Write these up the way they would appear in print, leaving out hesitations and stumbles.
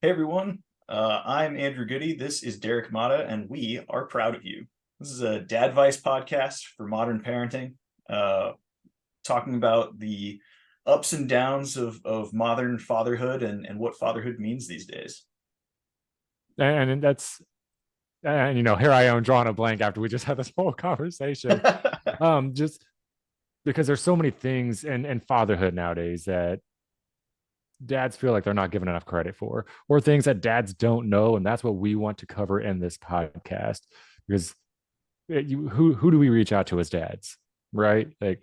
Hey everyone, I'm Andrew Goody. This is Derek Mata, and we are proud of you. This is a dad advice podcast for modern parenting, uh, talking about the ups and downs of modern fatherhood and what fatherhood means these days. And that's and here I am drawing a blank after we just had this whole conversation. Just because there's so many things in fatherhood nowadays that dads feel like they're not given enough credit for, or things that dads don't know, and that's what we want to cover in this podcast. Because who do we reach out to as dads, right? Like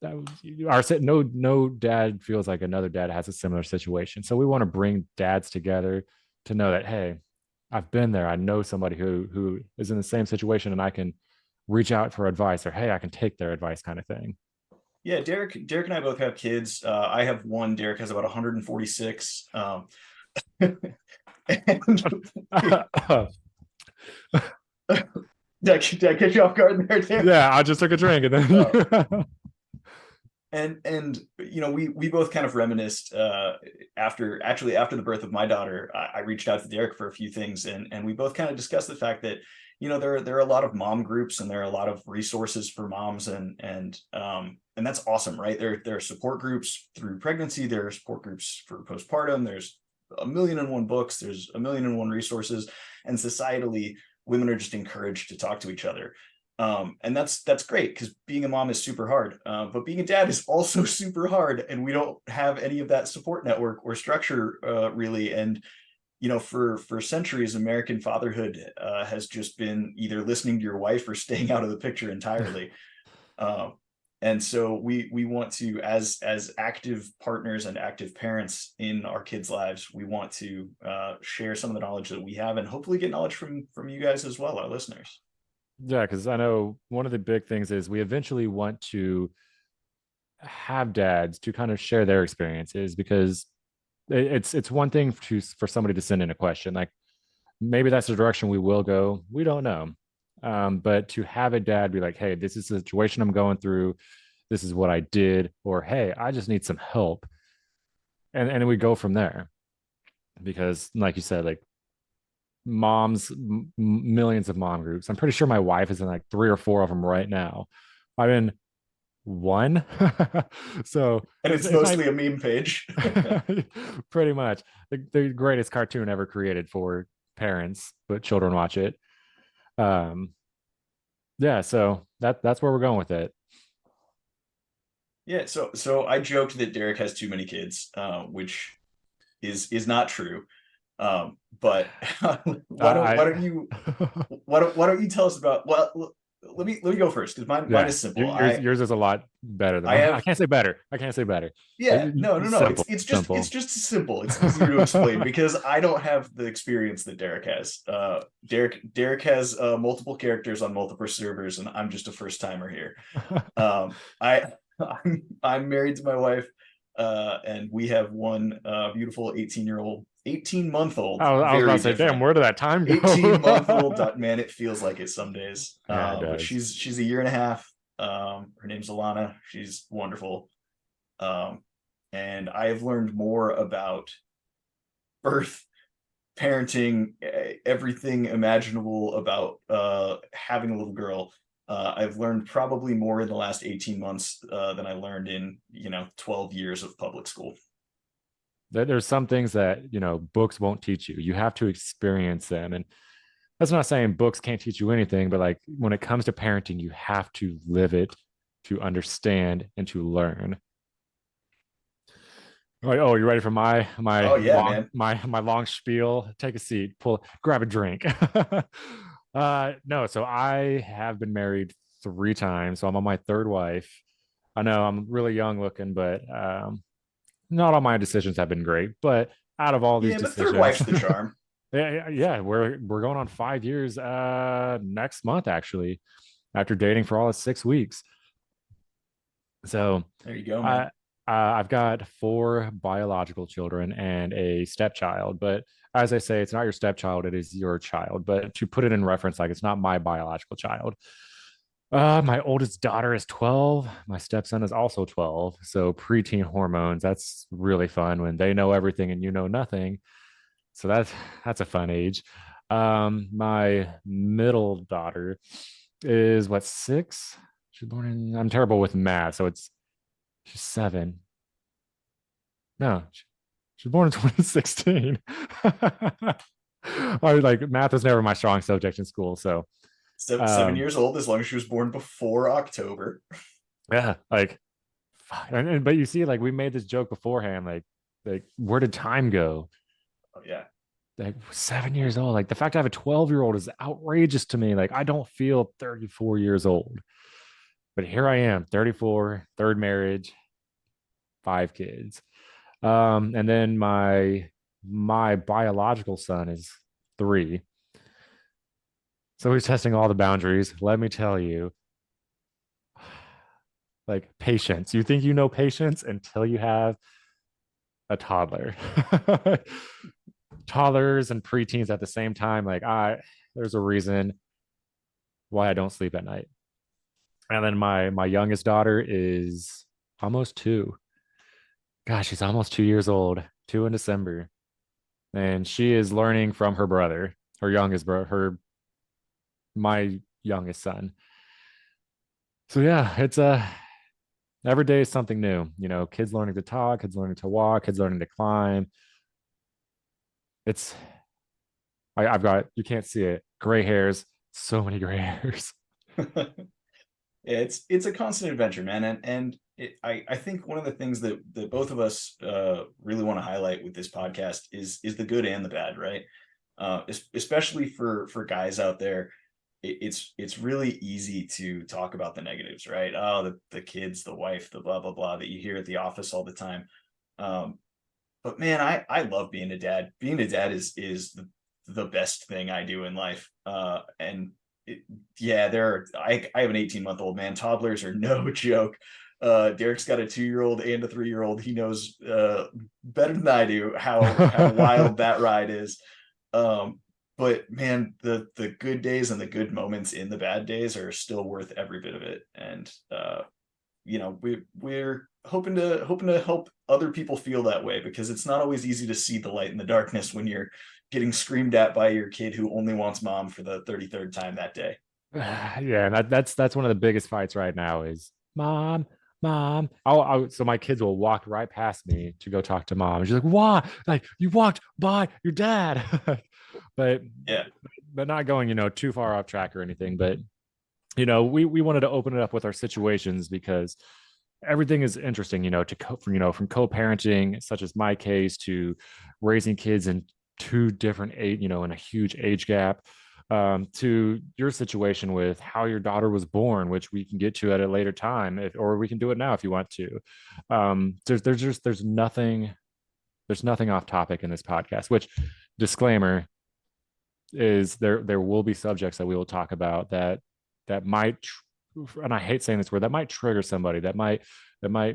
our no dad feels like another dad has a similar situation, so we want to bring dads together to know that, hey, I've been there. I know somebody who is in the same situation, and I can reach out for advice, or hey, I can take their advice, kind of thing. Yeah, Derek and I both have kids. I have one. Derek has about 146. And did I catch you off guard there, Derek? Yeah, I just took a drink and then And we both kind of reminisced after the birth of my daughter. I reached out to Derek for a few things, and we both kind of discussed the fact that there are a lot of mom groups, and there are a lot of resources for moms, and that's awesome, right? There are support groups through pregnancy, there are support groups for postpartum, there's a million and one books, there's a million and one resources, and societally women are just encouraged to talk to each other. And that's great, because being a mom is super hard, but being a dad is also super hard, and we don't have any of that support network or structure, really. And for centuries, American fatherhood has just been either listening to your wife or staying out of the picture entirely. uh, and so we want to, as active partners and active parents in our kids' lives, we want to share some of the knowledge that we have, and hopefully get knowledge from you guys as well, our listeners. yeah, because I know one of the big things is we eventually want to have dads to kind of share their experiences, because it's one thing for somebody to send in a question, like maybe that's the direction we will go, we don't know. But to have a dad be like, hey, this is the situation I'm going through, this is what I did, or hey, I just need some help, and we go from there. Because like you said, like millions of mom groups, I'm pretty sure my wife is in like three or four of them right now. I'm in one. So And it's it's not mostly a meme page. pretty much the greatest cartoon ever created for parents, but children watch it. um yeah, so that's where we're going with it. Yeah, so I joked that Derek has too many kids, which is not true. But why don't you I why don't you tell us about, well, let me go first, because mine Yeah, is simple. yours is a lot better than I mine. I have can't say better. I can't say better. Yeah, no, Simple, it's simple. just simple. It's easier to explain because I don't have the experience that Derek has. Derek has multiple characters on multiple servers, and I'm just a first timer here. I I'm married to my wife, and we have one beautiful 18 month old, I was about very to say, damn, different where did that time 18-month go? old. Man, it feels like it some days. Yeah, it But does. she's a year and a half. Her name's Alana. She's wonderful. Um, and I have learned more about birth, parenting, everything imaginable about having a little girl. I've learned probably more in the last 18 months than I learned in 12 years of public school. There's some things that, books won't teach you. You have to experience them. And that's not saying books can't teach you anything, but like when it comes to parenting, you have to live it to understand and to learn. Like, oh, you ready for Oh yeah, man. my long spiel? Take a seat, grab a drink. No, so I have been married three times, so I'm on my third wife. I know I'm really young looking, but not all my decisions have been great. But out of all these Yeah, but third decisions, wife's the charm. yeah, we're going on 5 years next month, actually, after dating for all of 6 weeks. So There you go, I man. I've got four biological children and a stepchild. But as I say, it's not your stepchild, it is your child. But to put it in reference, like it's not my biological child. My oldest daughter is 12. My stepson is also 12. So preteen hormones, that's really fun when they know everything and you know nothing. So that's a fun age. My middle daughter is what, 6? She's born in, I'm terrible with math, so she's 7. No, she was born in 2016. I like math was never my strong subject in school, so Seven um years old, as long as she was born before October. yeah, like but you see, like we made this joke beforehand, like where did time go? Oh yeah. Like 7 years old. Like the fact I have a 12-year-old is outrageous to me. Like I don't feel 34 years old. But here I am, 34, third marriage, 5 kids. And then my biological son is 3. So he's testing all the boundaries. Let me tell you, like patience. You think you know patience until you have a toddler. Toddlers and preteens at the same time. There's a reason why I don't sleep at night. And then my youngest daughter is almost 2. Gosh, she's almost 2 years old. 2 in December, and she is learning from her brother, her youngest brother, my youngest son. So yeah, it's every day is something new. Kids learning to talk, kids learning to walk, kids learning to climb. It's I've got, you can't see it, gray hairs, so many gray hairs. It's a constant adventure, man, I think one of the things that both of us really want to highlight with this podcast is the good and the bad, right? Especially for guys out there, it's really easy to talk about the negatives, right? Oh, the kids, the wife, the blah blah blah that you hear at the office all the time. Um, but man, I love being a dad. Being a dad is the best thing I do in life. And it, yeah, I have an 18-month-old, man. Toddlers are no joke. Derek's got a 2-year-old and a 3-year-old. He knows better than I do how wild that ride is. Um, but man, the good days and the good moments in the bad days are still worth every bit of it. And we're hoping to help other people feel that way, because it's not always easy to see the light in the darkness when you're getting screamed at by your kid who only wants mom for the 33rd time that day. Yeah, and that's one of the biggest fights right now is mom, mom. So my kids will walk right past me to go talk to mom. And she's like, why? Like you walked by your dad. but Yeah. but not going, too far off track or anything. But we wanted to open it up with our situations because everything is interesting, from co-parenting, such as my case, to raising kids in 2 different age, in a huge age gap, to your situation with how your daughter was born, which we can get to at a later time, or we can do it now if you want to. There's nothing off topic in this podcast. Which, disclaimer, is there will be subjects that we will talk about that might, and I hate saying this word, that might trigger somebody, that might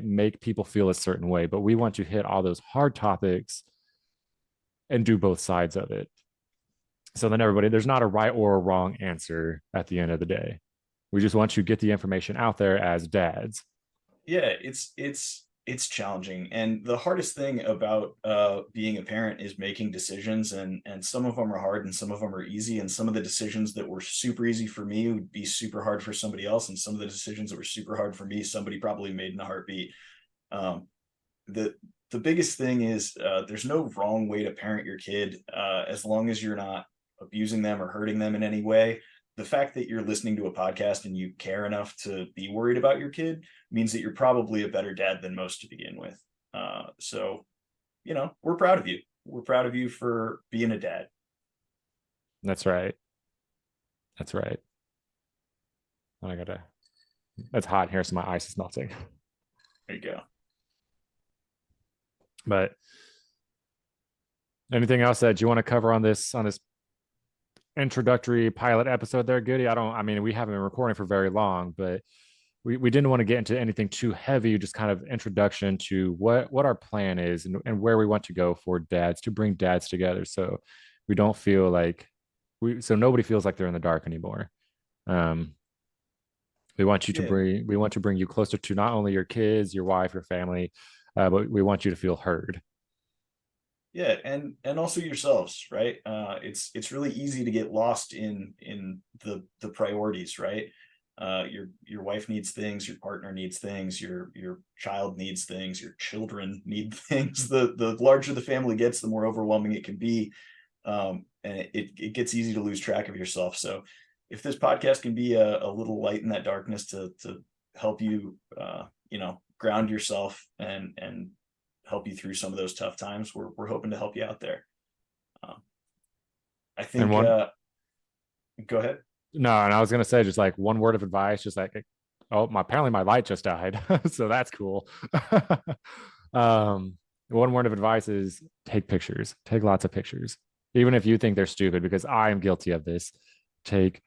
make people feel a certain way, but we want to hit all those hard topics and do both sides of it. So then there's not a right or a wrong answer at the end of the day. We just want to get the information out there as dads. Yeah, it's challenging, and the hardest thing about being a parent is making decisions, and some of them are hard and some of them are easy, and some of the decisions that were super easy for me would be super hard for somebody else, and some of the decisions that were super hard for me somebody probably made in a heartbeat. um, the the biggest thing is there's no wrong way to parent your kid, as long as you're not abusing them or hurting them in any way. The fact that you're listening to a podcast and you care enough to be worried about your kid means that you're probably a better dad than most to begin with. So we're proud of you. We're proud of you for being a dad. That's right. That's right. I gotta. It's hot here, so my ice is melting. There you go. But anything else that you want to cover on this introductory pilot episode there, Goody? I mean, we haven't been recording for very long, but we didn't want to get into anything too heavy, just kind of introduction to what our plan is, and where we want to go for dads, to bring dads together, so we don't feel like so nobody feels like they're in the dark anymore. Um, Yeah. we want to bring you closer to not only your kids, your wife, your family, but we want you to feel heard. Yeah, and also yourselves, right? It's really easy to get lost in the priorities, right? Your wife needs things, your partner needs things, your child needs things, your children need things. The larger the family gets, the more overwhelming it can be, and it gets easy to lose track of yourself. So, if this podcast can be a little light in that darkness to help you, ground yourself and help you through some of those tough times, we're hoping to help you out there. Um, I And think. one, Go ahead. no, and I was gonna say just like one word of advice, just like, oh, my apparently my light just died, so that's cool. um, one word of advice is take pictures, take lots of pictures, even if you think they're stupid, because I am guilty of this. Take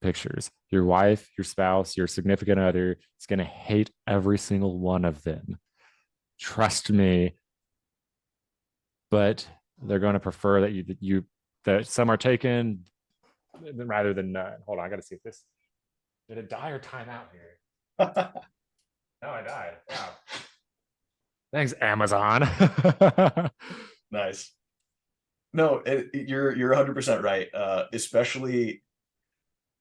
pictures. Your wife, your spouse, your significant other is gonna hate every single one of them. Trust me, but they're going to prefer that that some are taken rather than none. Hold on, I got to see if this did it die or time out here. No, I died. Wow. Thanks, Amazon. Nice. No, you're 100% right. Especially,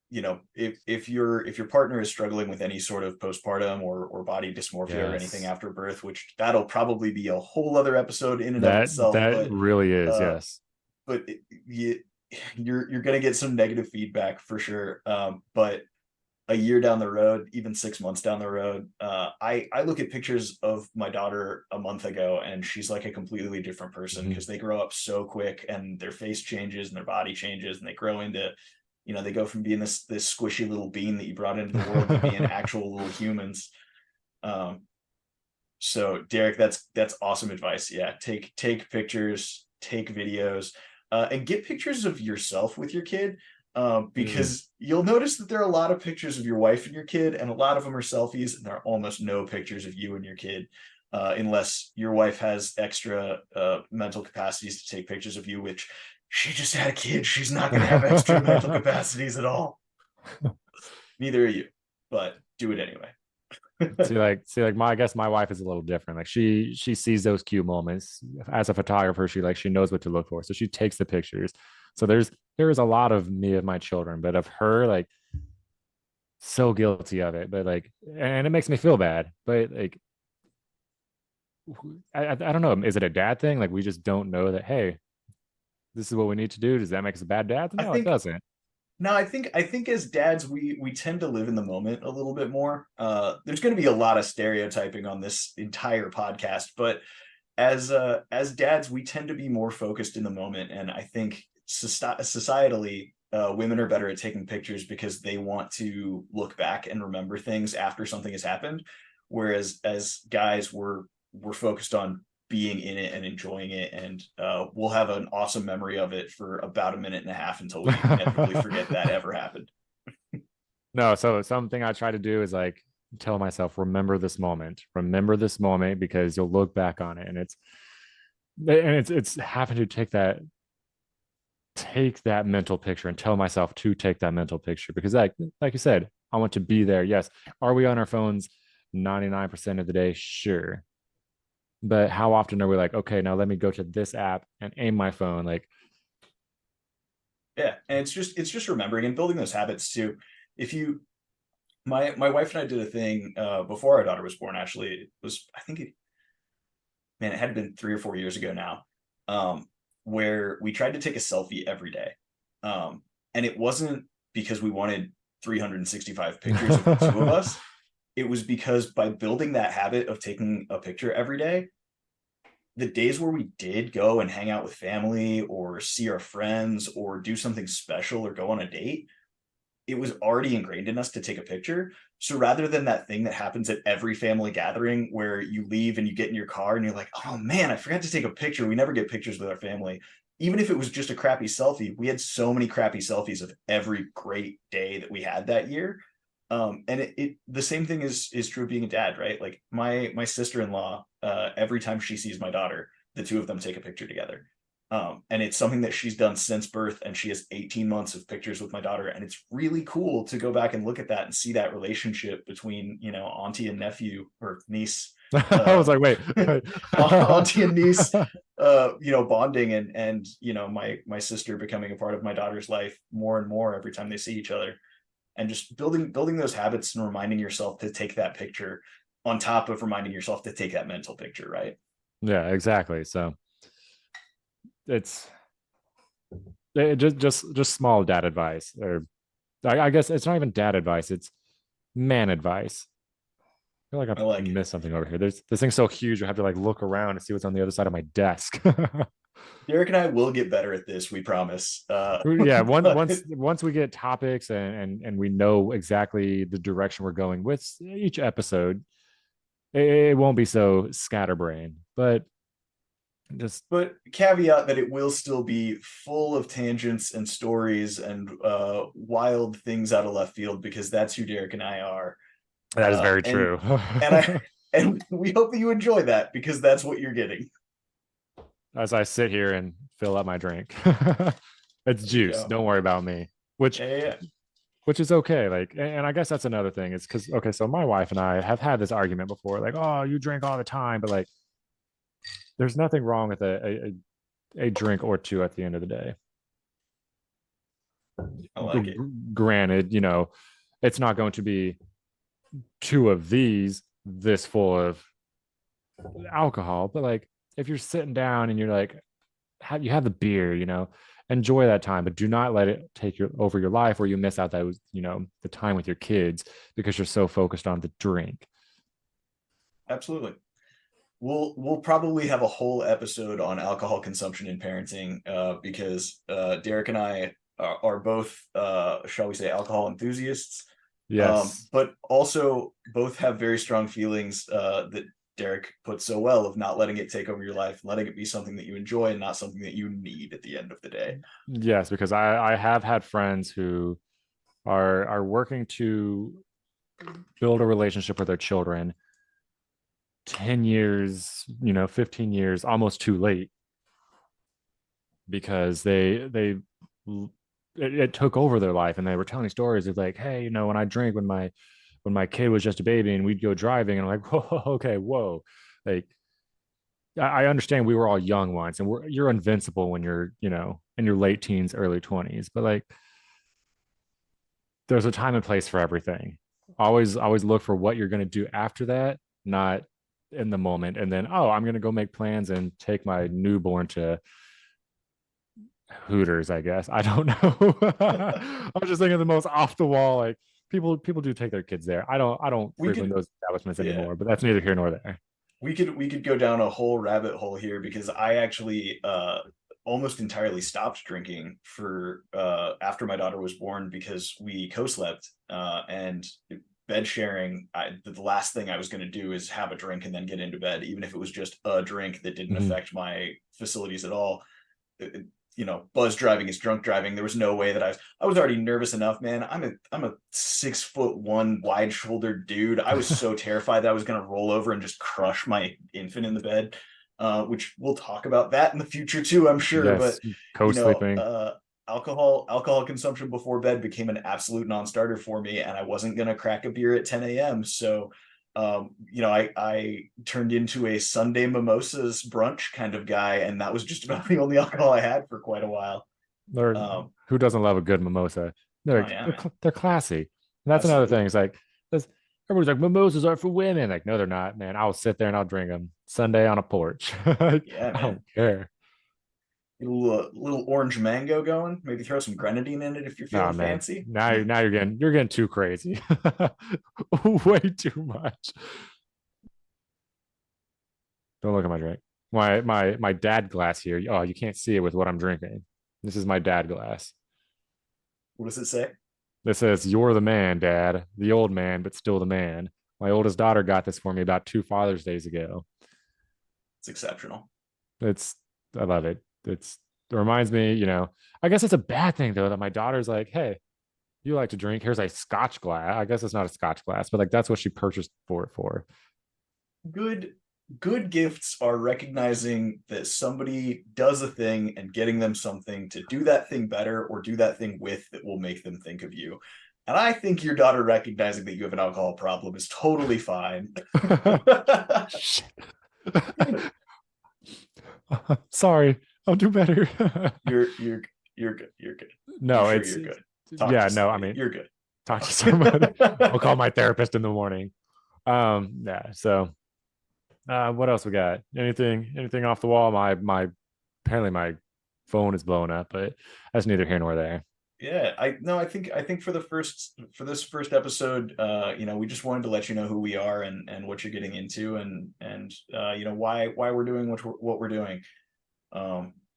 if your partner is struggling with any sort of postpartum or body dysmorphia or anything Yes, after birth, which that'll probably be a whole other episode in and of that itself. that But really is. uh, Yes, but you're gonna get some negative feedback for sure. But a year down the road, even 6 months down the road, I look at pictures of my daughter a month ago, and she's like a completely different person, mm-hmm. because they grow up so quick, and their face changes and their body changes, and they grow into, they go from being this squishy little bean that you brought into the world to being actual little humans. Um, so Derek, that's awesome advice. Yeah, take pictures, take videos, and get pictures of yourself with your kid, Mm. because you'll notice that there are a lot of pictures of your wife and your kid, and a lot of them are selfies, and there are almost no pictures of you and your kid, unless your wife has extra mental capacities to take pictures of you, which she just had a kid. She's not going to have extra mental capacities at all. Neither are you, but do it anyway. See, like my, I guess my wife is a little different. Like she sees those cute moments as a photographer. She knows what to look for, so she takes the pictures. So there is a lot of me of my children, but of her, like, so guilty of it. But like, and it makes me feel bad. But like, I don't know. Is it a dad thing? Like we just don't know that. Hey, this is what we need to do. Does that make us a bad dad? I No, it think doesn't. No, I think as dads we tend to live in the moment a little bit more. There's going to be a lot of stereotyping on this entire podcast, but as dads we tend to be more focused in the moment, and I think societally, women are better at taking pictures because they want to look back and remember things after something has happened, whereas as guys we're focused on being in it and enjoying it, and we'll have an awesome memory of it for about a minute and a half until we inevitably forget that ever happened. No, so something I try to do is like tell myself, remember this moment, because you'll look back on it, and it's having to take that mental picture and tell myself to take that mental picture, because like you said, I want to be there. Yes. Are we on our phones 99% of the day? Sure. But how often are we like, okay, now let me go to this app and aim my phone? Like, Yeah, and it's just remembering and building those habits too. If you My wife and I did a thing before our daughter was born. Actually, it was, I think, it had been 3 or 4 years ago now, where we tried to take a selfie every day, and it wasn't because we wanted 365 pictures of the two of us. It was because by building that habit of taking a picture every day, the days where we did go and hang out with family or see our friends or do something special or go on a date, it was already ingrained in us to take a picture. So rather than that thing that happens at every family gathering where you leave and you get in your car and you're like, oh man, I forgot to take a picture. We never get pictures with our family. Even if it was just a crappy selfie, we had so many crappy selfies of every great day that we had that year. And the same thing is true of being a dad, right? Like my sister-in-law, every time she sees my daughter, the two of them take a picture together. And it's something that she's done since birth, and she has 18 months of pictures with my daughter, and it's really cool to go back and look at that and see that relationship between auntie and nephew or niece, I was like, wait. auntie and niece, bonding, and my sister becoming a part of my daughter's life more and more every time they see each other, and just building those habits and reminding yourself to take that picture on top of reminding yourself to take that mental picture, right? Yeah, exactly. So it's just small dad advice, or I guess it's not even dad advice, it's man advice. I feel like I I like it. missed something over here. There's this thing's so huge, I have to like look around to see what's on the other side of my desk. Derek and I will get better at this, we promise. Yeah, But once we get topics and we know exactly the direction we're going with each episode, it won't be so scatterbrained. But just but caveat that it will still be full of tangents and stories and wild things out of left field, because that's who Derek and I are. that is very And true. and I and we hope that you enjoy that, because that's what you're getting. As I sit here and fill up my drink. It's There you juice. go. Don't worry about me. Which Yeah, yeah, yeah. which is okay. Like, and I guess that's another thing. Is because okay, so my wife and I have had this argument before, like, oh, you drink all the time, but like, there's nothing wrong with a drink or two at the end of the day. I like it. Granted, it's not going to be two of these this full of alcohol, but like, if you're sitting down and you're like, you have the beer, enjoy that time, but do not let it take over your life, where you miss out that was, the time with your kids because you're so focused on the drink. Absolutely. We'll probably have a whole episode on alcohol consumption and parenting, because Derek and I are both, shall we say, alcohol enthusiasts, Yes. but also both have very strong feelings, that Derek put so well, of not letting it take over your life, letting it be something that you enjoy and not something that you need at the end of the day. Yes, because I have had friends who are working to build a relationship with their children 10 years, 15 years, almost too late, because it took over their life, and they were telling stories of like, hey, when I drink when my kid was just a baby and we'd go driving, and I'm like, whoa, okay, whoa. Like, I understand we were all young once, and you're invincible when you're, in your late teens, early 20s, but like, there's a time and place for everything. Always look for what you're going to do after that, not in the moment. And then, oh, I'm going to go make plans and take my newborn to Hooters, I guess. I don't know. I was just thinking the most off the wall, like, people do take their kids there. I don't We frequent could, those establishments yeah, anymore, but that's neither here nor there. we could go down a whole rabbit hole here, because I actually almost entirely stopped drinking for after my daughter was born, because we co-slept, and bed sharing. The last thing I was going to do is have a drink and then get into bed, even if it was just a drink that didn't Mhm. affect my facilities at all. Buzz driving is drunk driving. There was no way that I was already nervous enough, man. I'm a 6'1" wide shouldered dude. I was so terrified that I was gonna roll over and just crush my infant in the bed. Which we'll talk about that in the future too, I'm sure. But Yes, you know, co-sleeping. uh, alcohol consumption before bed became an absolute non-starter for me, and I wasn't gonna crack a beer at 10 a.m. So I turned into a Sunday mimosas brunch kind of guy, and that was just about the only alcohol I had for quite a while. Or Um, who doesn't love a good mimosa? oh They're yeah, they're, man, they're classy. And that's another absolutely, thing. It's like, everybody's like, mimosas are for women. Like, no, they're not, man. I'll sit there and I'll drink them Sunday on a porch. I yeah, man. don't care. Get a little orange mango going. Maybe throw some grenadine in it if you're Oh feeling man, fancy. now you're getting too crazy. Way too much. Don't look at my drink. My dad glass here. Oh, you can't see it with what I'm drinking. This is my dad glass. What does it say? This says, "You're the man, Dad. The old man, but still the man." My oldest daughter got this for me about 2 Father's Days ago. It's exceptional. It's I love it. It reminds me, I guess it's a bad thing though that my daughter's like, "Hey, you like to drink? Here's a Scotch glass." I guess it's not a Scotch glass, but like that's what she purchased for it for. Good good gifts are recognizing that somebody does a thing and getting them something to do that thing better or do that thing with, that will make them think of you. And I think your daughter recognizing that you have an alcohol problem is totally fine. Shit. Sorry, I'll do better. You're good. You're good. I'm No, sure it's you're good. Talk yeah, to no, I somebody. mean, You're good. talk to Talk. somebody. I'll call my therapist in the morning. Yeah, so what else we got? Anything off the wall? My apparently my phone is blowing up, but that's neither here nor there. Yeah, I think for this first episode, we just wanted to let you know who we are and what you're getting into and why we're doing what we're doing.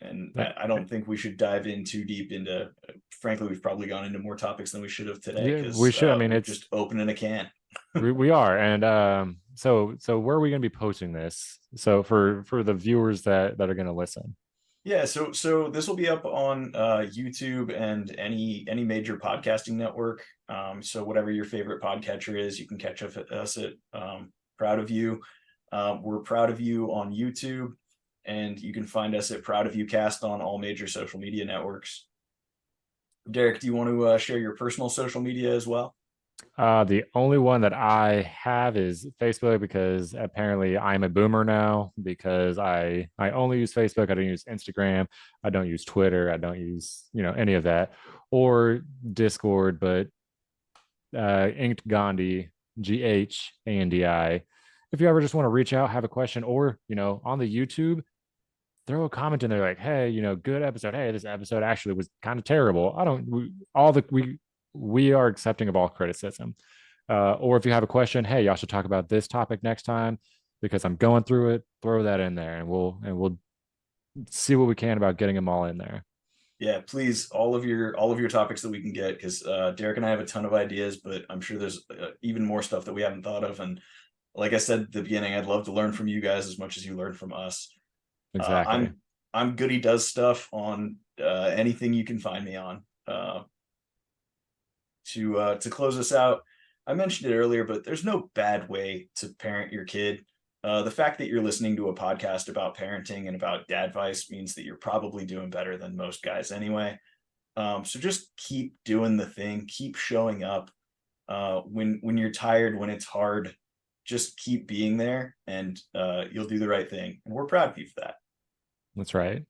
And Like, I don't think we should dive in too deep into. Frankly, we've probably gone into more topics than we should have today yeah, we because should. I mean, we're it's just opening a can. we are, and so where are we going to be posting this? So for the viewers that are going to listen. Yeah, so this will be up on YouTube and any major podcasting network. So whatever your favorite podcatcher is, you can catch us at Proud of You. We're Proud of You on YouTube, and you can find us at Proud of You Cast on all major social media networks. Derek, do you want to share your personal social media as well? The only one that I have is Facebook because apparently I'm a boomer now because I only use Facebook. I don't use Instagram. I don't use Twitter. I don't use, any of that or Discord, but Inked Gandhi, Ghandi. If you ever just want to reach out, have a question, or on the YouTube, throw a comment in there like, hey, good episode. Hey, this episode actually was kind of terrible. I don't all the we are accepting of all criticism. Or if you have a question, hey, y'all should talk about this topic next time because I'm going through it. Throw that in there, and we'll see what we can about getting them all in there. Yeah, please, all of your topics that we can get, because Derek and I have a ton of ideas, but I'm sure there's even more stuff that we haven't thought of. And like I said at the beginning, I'd love to learn from you guys as much as you learn from us. Uh, Exactly. I'm Goody does stuff on anything you can find me on. To close us out, I mentioned it earlier, but there's no bad way to parent your kid. The fact that you're listening to a podcast about parenting and about dad advice means that you're probably doing better than most guys anyway. So just keep doing the thing, keep showing up. When you're tired, when it's hard, just keep being there, and you'll do the right thing. And we're proud of you for that. That's right.